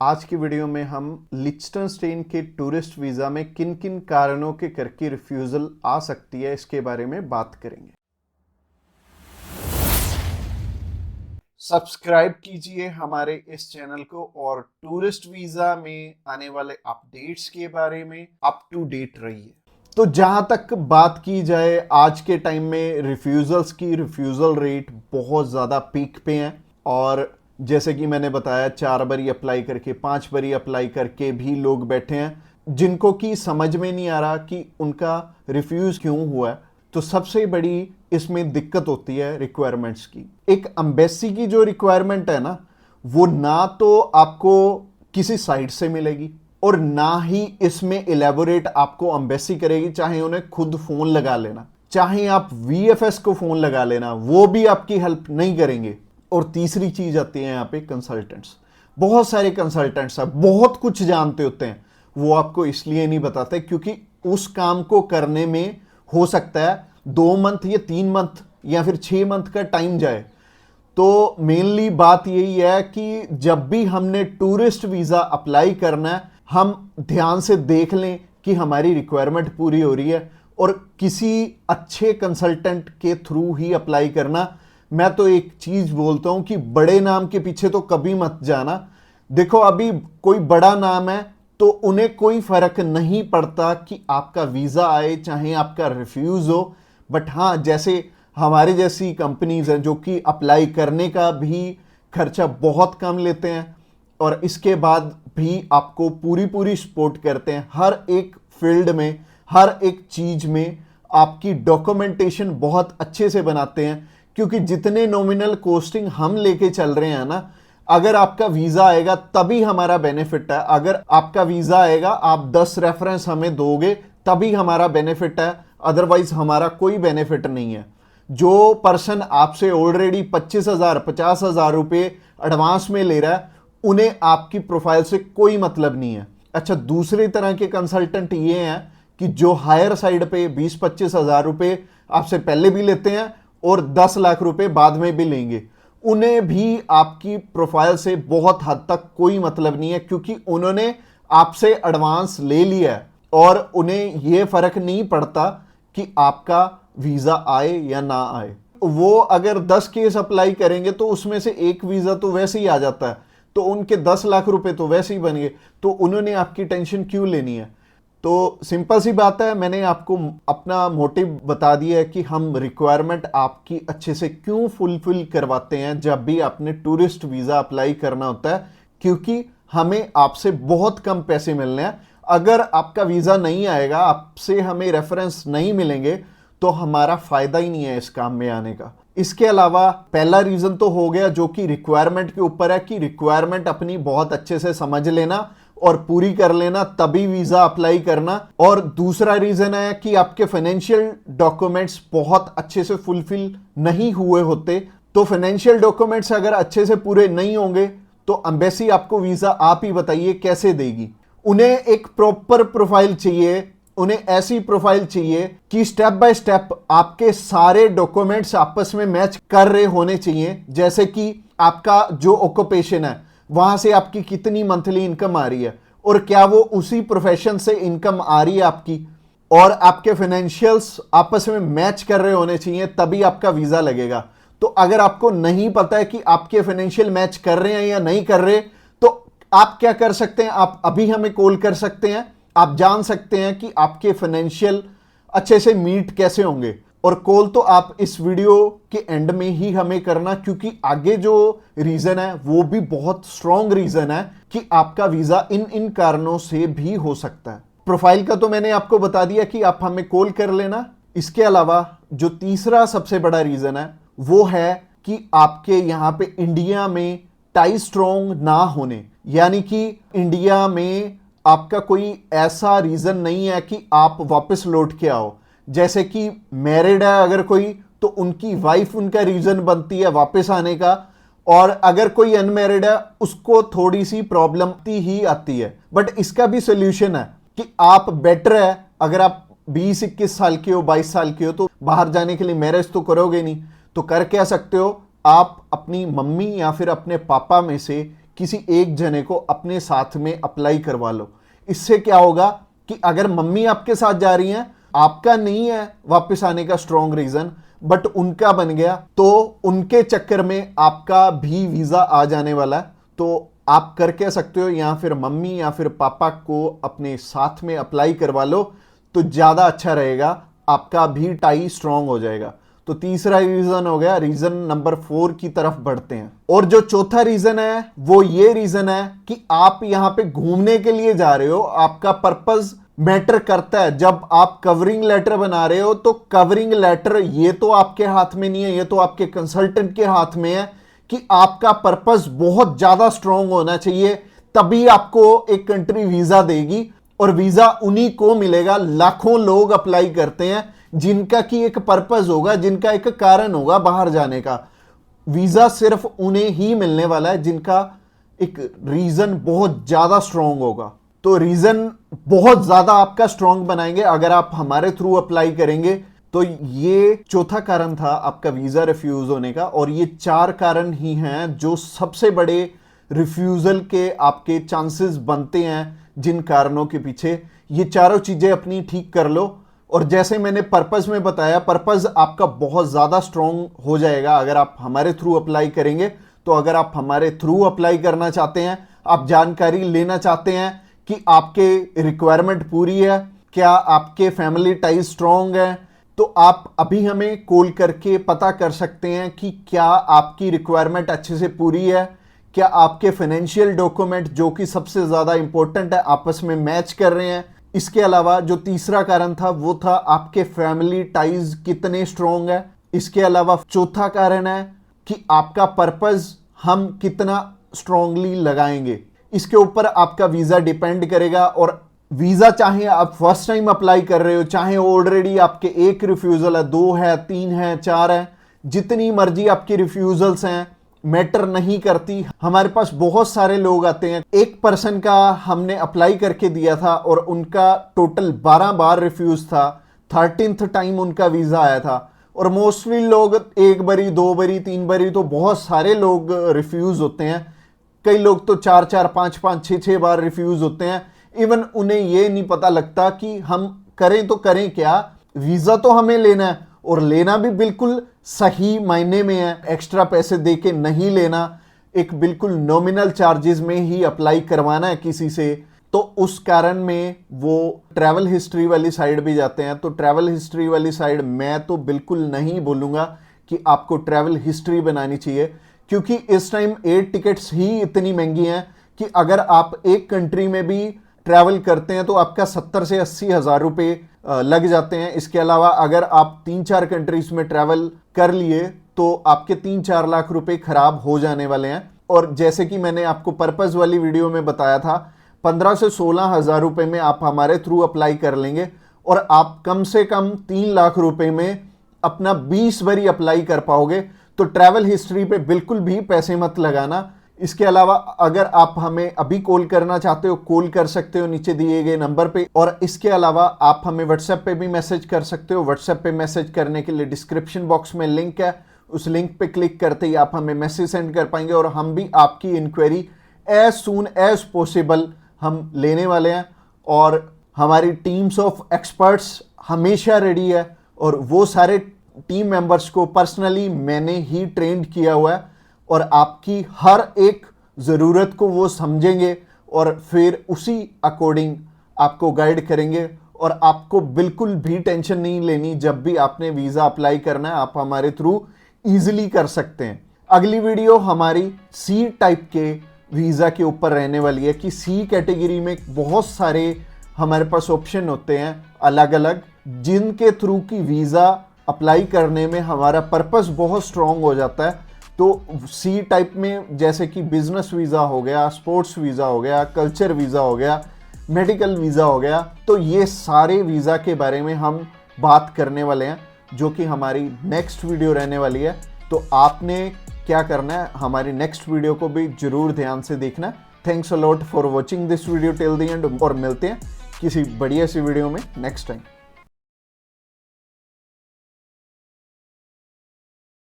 आज की वीडियो में हम लिechtenstein के टूरिस्ट वीज़ा में किन किन कारणों के करके रिफ्यूज़ल आ सकती है इसके बारे में बात करेंगे। सब्सक्राइब कीजिए हमारे इस चैनल को और टूरिस्ट वीज़ा में आने वाले अपडेट्स के बारे में अप टू डेट रहिए। तो जहां तक बात की जाए आज के टाइम में रिफ्यूज़ल्स की, रिफ्यूज़ल रेट बहुत ज़्यादा पीक पे हैं और जैसे कि मैंने बताया 4 बारी अप्लाई करके 5 बारी अप्लाई करके भी लोग बैठे हैं जिनको कि समझ में नहीं आ रहा कि उनका रिफ्यूज़ क्यों हुआ है। तो सबसे बड़ी इसमें दिक्कत होती है रिक्वायरमेंट्स की। एक एम्बेसी की जो रिक्वायरमेंट है ना, वो ना तो आपको किसी साइट से मिलेगी और ना ही इसमें इलेबोरेट आपको एम्बेसी करेगी। चाहे उन्हें खुद फोन लगा लेना, चाहे आप वीएफएस को फोन लगा लेना, वो भी आपकी हेल्प नहीं करेंगे। और तीसरी चीज आती है यहाँ पे कंसल्टेंट्स। बहुत सारे कंसल्टेंट्स हैं, बहुत कुछ जानते होते हैं, वो आपको इसलिए नहीं बताते क्योंकि उस काम को करने में हो सकता है 2 मंथ या 3 मंथ या फिर 6 मंथ का टाइम जाए। तो मेनली बात यही है कि जब भी हमने टूरिस्ट वीज़ा अप्लाई करना है, हम ध्यान से देख लें कि हमारी रिक्वायरमेंट पूरी हो रही है और किसी अच्छे कंसल्टेंट के थ्रू ही अप्लाई करना। मैं तो एक चीज बोलता हूं कि बड़े नाम के पीछे तो कभी मत जाना। देखो अभी कोई बड़ा नाम है तो उन्हें कोई फर्क नहीं पड़ता कि आपका वीजा आए चाहे आपका रिफ्यूज हो। बट हाँ, जैसे हमारे जैसी कंपनीज हैं जो कि अप्लाई करने का भी खर्चा बहुत कम लेते हैं और इसके बाद भी आपको पूरी पूरी सपोर्ट करते हैं हर एक फील्ड में, हर एक चीज में आपकी डॉक्यूमेंटेशन बहुत अच्छे से बनाते हैं। क्योंकि जितने नॉमिनल कोस्टिंग हम लेके चल रहे हैं ना, अगर आपका वीजा आएगा तभी हमारा बेनिफिट है। अगर आपका वीजा आएगा, आप 10 रेफरेंस हमें दोगे तभी हमारा बेनिफिट है, अदरवाइज हमारा कोई बेनिफिट नहीं है। जो पर्सन आपसे ऑलरेडी 25,000 50,000 रुपए एडवांस में ले रहा है, उन्हें आपकी प्रोफाइल से कोई मतलब नहीं है। अच्छा, दूसरी तरह के कंसल्टेंट ये हैं कि जो हायर साइड पे 20-25,000 रुपए आपसे पहले भी लेते हैं और 10 लाख रुपए बाद में भी लेंगे। उन्हें भी आपकी प्रोफाइल से बहुत हद तक कोई मतलब नहीं है क्योंकि उन्होंने आपसे एडवांस ले लिया है और उन्हें यह फर्क नहीं पड़ता कि आपका वीजा आए या ना आए। वो अगर 10 केस अप्लाई करेंगे तो उसमें से एक वीजा तो वैसे ही आ जाता है, तो उनके 10 लाख रुपए तो वैसे ही बन गए। तो उन्होंने आपकी टेंशन क्यों लेनी है? तो सिंपल सी बात है, मैंने आपको अपना मोटिव बता दिया है कि हम रिक्वायरमेंट आपकी अच्छे से क्यों फुलफिल करवाते हैं जब भी आपने टूरिस्ट वीज़ा अप्लाई करना होता है। क्योंकि हमें आपसे बहुत कम पैसे मिलने हैं। अगर आपका वीज़ा नहीं आएगा, आपसे हमें रेफरेंस नहीं मिलेंगे, तो हमारा फायदा ही नहीं है इस काम में आने का। इसके अलावा पहला रीजन तो हो गया जो कि रिक्वायरमेंट के ऊपर है कि रिक्वायरमेंट अपनी बहुत अच्छे से समझ लेना और पूरी कर लेना, तभी वीजा अप्लाई करना। और दूसरा रीजन है कि आपके फाइनेंशियल डॉक्यूमेंट्स बहुत अच्छे से फुलफिल नहीं हुए होते। तो फाइनेंशियल डॉक्यूमेंट्स अगर अच्छे से पूरे नहीं होंगे तो एम्बेसी आपको वीजा, आप ही बताइए, कैसे देगी? उन्हें एक प्रॉपर प्रोफाइल चाहिए, उन्हें ऐसी प्रोफाइल चाहिए कि स्टेप बाय स्टेप आपके सारे डॉक्यूमेंट्स आपस में मैच कर रहे होने चाहिए। जैसे कि आपका जो ऑक्यूपेशन है, वहां से आपकी कितनी मंथली इनकम आ रही है और क्या वो उसी प्रोफेशन से इनकम आ रही है आपकी, और आपके फाइनेंशियल्स आपस में मैच कर रहे होने चाहिए, तभी आपका वीजा लगेगा। तो अगर आपको नहीं पता है कि आपके फाइनेंशियल मैच कर रहे हैं या नहीं कर रहे, तो आप क्या कर सकते हैं, आप अभी हमें कॉल कर सकते हैं। आप जान सकते हैं कि आपके फाइनेंशियल अच्छे से मीट कैसे होंगे। और कॉल तो आप इस वीडियो के एंड में ही हमें करना, क्योंकि आगे जो रीजन है वो भी बहुत स्ट्रॉन्ग रीजन है कि आपका वीजा इन इन कारणों से भी हो सकता है। प्रोफाइल का तो मैंने आपको बता दिया कि आप हमें कॉल कर लेना। इसके अलावा जो तीसरा सबसे बड़ा रीजन है वो है कि आपके यहां पे इंडिया में टाई स्ट्रॉन्ग ना होने, यानी कि इंडिया में आपका कोई ऐसा रीजन नहीं है कि आप वापस लौट के आओ। जैसे कि मैरिड है अगर कोई, तो उनकी वाइफ उनका रीजन बनती है वापस आने का, और अगर कोई अनमैरिड है उसको थोड़ी सी प्रॉब्लम ही आती है। बट इसका भी सोल्यूशन है कि आप बेटर है, अगर आप 20-21 साल के हो, 22 साल के हो, तो बाहर जाने के लिए मैरिज तो करोगे नहीं, तो कर क्या सकते हो, आप अपनी मम्मी या फिर अपने पापा में से किसी एक जने को अपने साथ में अप्लाई करवा लो। इससे क्या होगा कि अगर मम्मी आपके साथ जा रही हैं, आपका नहीं है वापस आने का स्ट्रॉन्ग रीजन, बट उनका बन गया, तो उनके चक्कर में आपका भी वीजा आ जाने वाला है। तो आप कर क्या सकते हो, या फिर मम्मी या फिर पापा को अपने साथ में अप्लाई करवा लो, तो ज्यादा अच्छा रहेगा, आपका भी टाई स्ट्रॉन्ग हो जाएगा। तो तीसरा रीजन हो गया। रीजन नंबर 4 की तरफ बढ़ते हैं। और जो चौथा रीजन है वो ये रीजन है कि आप यहां पे घूमने के लिए जा रहे हो, आपका पर्पस मैटर करता है। जब आप कवरिंग लेटर बना रहे हो तो कवरिंग लेटर ये तो आपके हाथ में नहीं है, ये तो आपके कंसल्टेंट के हाथ में है कि आपका पर्पस बहुत ज्यादा स्ट्रांग होना चाहिए, तभी आपको एक कंट्री वीजा देगी। और वीजा उन्हीं को मिलेगा, लाखों लोग अप्लाई करते हैं जिनका की एक पर्पस होगा, जिनका एक कारण होगा बाहर जाने का। वीजा सिर्फ उन्हें ही मिलने वाला है जिनका एक रीजन बहुत ज्यादा स्ट्रांग होगा। तो रीजन बहुत ज्यादा आपका स्ट्रांग बनाएंगे अगर आप हमारे थ्रू अप्लाई करेंगे। तो ये चौथा कारण था आपका वीजा रिफ्यूज होने का। और ये 4 कारण ही हैं जो सबसे बड़े रिफ्यूजल के आपके चांसेस बनते हैं। जिन कारणों के पीछे ये चारों चीजें अपनी ठीक कर लो। और जैसे मैंने पर्पस में बताया, पर्पस आपका बहुत ज्यादा स्ट्रांग हो जाएगा अगर आप हमारे थ्रू अप्लाई करेंगे। तो अगर आप हमारे थ्रू अप्लाई करना चाहते हैं, आप जानकारी लेना चाहते हैं कि आपके रिक्वायरमेंट पूरी है, क्या आपके फैमिली टाइज स्ट्रांग है, तो आप अभी हमें कॉल करके पता कर सकते हैं कि क्या आपकी रिक्वायरमेंट अच्छे से पूरी है, क्या आपके फाइनेंशियल डॉक्यूमेंट जो कि सबसे ज्यादा इंपॉर्टेंट है आपस में मैच कर रहे हैं। इसके अलावा जो तीसरा कारण था वो था आपके फैमिली टाइज कितने स्ट्रांग है। इसके अलावा चौथा कारण है कि आपका पर्पस हम कितना स्ट्रांगली लगाएंगे। इसके ऊपर आपका वीजा डिपेंड करेगा। और वीजा चाहे आप फर्स्ट टाइम अप्लाई कर रहे हो, चाहे ऑलरेडी आपके 1 रिफ्यूजल है, 2 है, 3 है, 4 है, जितनी मर्जी आपकी रिफ्यूजल्स हैं, मैटर नहीं करती। हमारे पास बहुत सारे लोग आते हैं। एक पर्सन का हमने अप्लाई करके दिया था और उनका टोटल 12 बार रिफ्यूज था, 13th टाइम उनका वीजा आया था। और मोस्टली लोग 1 बारी, 2 बारी, 3 बारी, तो बहुत सारे लोग रिफ्यूज होते हैं। कई लोग तो 4-4, 5-5, 6-6 बार रिफ्यूज होते हैं। इवन उन्हें ये नहीं पता लगता कि हम करें तो करें क्या। वीजा तो हमें लेना है, और लेना भी बिल्कुल सही मायने में है, एक्स्ट्रा पैसे दे के नहीं लेना, एक बिल्कुल नॉमिनल चार्जेस में ही अप्लाई करवाना है किसी से। तो उस कारण में वो ट्रैवल हिस्ट्री वाली साइड भी जाते हैं। तो ट्रैवल हिस्ट्री वाली साइड मैं तो बिल्कुल नहीं बोलूंगा कि आपको ट्रैवल हिस्ट्री बनानी चाहिए, क्योंकि इस टाइम एयर टिकट्स ही इतनी महंगी हैं कि अगर आप एक कंट्री में भी ट्रैवल करते हैं तो आपका 70 से 80 हज़ार रुपये लग जाते हैं। इसके अलावा अगर आप 3-4 कंट्रीज में ट्रैवल कर लिए तो आपके 3-4 लाख रुपए खराब हो जाने वाले हैं। और जैसे कि मैंने आपको पर्पस वाली वीडियो में बताया था, 15 से 16 हज़ार रुपये में आप हमारे थ्रू अप्लाई कर लेंगे और आप कम से कम 3 लाख रुपए में अपना 20 बारी अप्लाई कर पाओगे। तो ट्रैवल हिस्ट्री पे बिल्कुल भी पैसे मत लगाना। इसके अलावा अगर आप हमें अभी कॉल करना चाहते हो, कॉल कर सकते हो नीचे दिए गए नंबर पे। और इसके अलावा आप हमें व्हाट्सएप पे भी मैसेज कर सकते हो। व्हाट्सएप पे मैसेज करने के लिए डिस्क्रिप्शन बॉक्स में लिंक है, उस लिंक पे क्लिक करते ही आप हमें मैसेज सेंड कर पाएंगे और हम भी आपकी inquiry as soon as possible हम लेने वाले हैं। और हमारी टीम्स ऑफ एक्सपर्ट्स हमेशा रेडी है और वो सारे टीम मेंबर्स को पर्सनली मैंने ही ट्रेंड किया हुआ है और आपकी हर एक ज़रूरत को वो समझेंगे और फिर उसी अकॉर्डिंग आपको गाइड करेंगे। और आपको बिल्कुल भी टेंशन नहीं लेनी, जब भी आपने वीज़ा अप्लाई करना है आप हमारे थ्रू ईजिली कर सकते हैं। अगली वीडियो हमारी सी टाइप के वीज़ा के ऊपर रहने वाली है कि सी कैटेगरी में बहुत सारे हमारे पास ऑप्शन होते हैं अलग अलग, जिनके थ्रू की वीज़ा अप्लाई करने में हमारा पर्पस बहुत स्ट्रॉन्ग हो जाता है। तो सी टाइप में जैसे कि बिजनेस वीज़ा हो गया, स्पोर्ट्स वीज़ा हो गया, कल्चर वीज़ा हो गया, मेडिकल वीज़ा हो गया, तो ये सारे वीज़ा के बारे में हम बात करने वाले हैं, जो कि हमारी नेक्स्ट वीडियो रहने वाली है। तो आपने क्या करना है, हमारी नेक्स्ट वीडियो को भी जरूर ध्यान से देखना। Thanks a lot for watching this video till the end, और मिलते हैं किसी बढ़िया सी वीडियो में नेक्स्ट टाइम।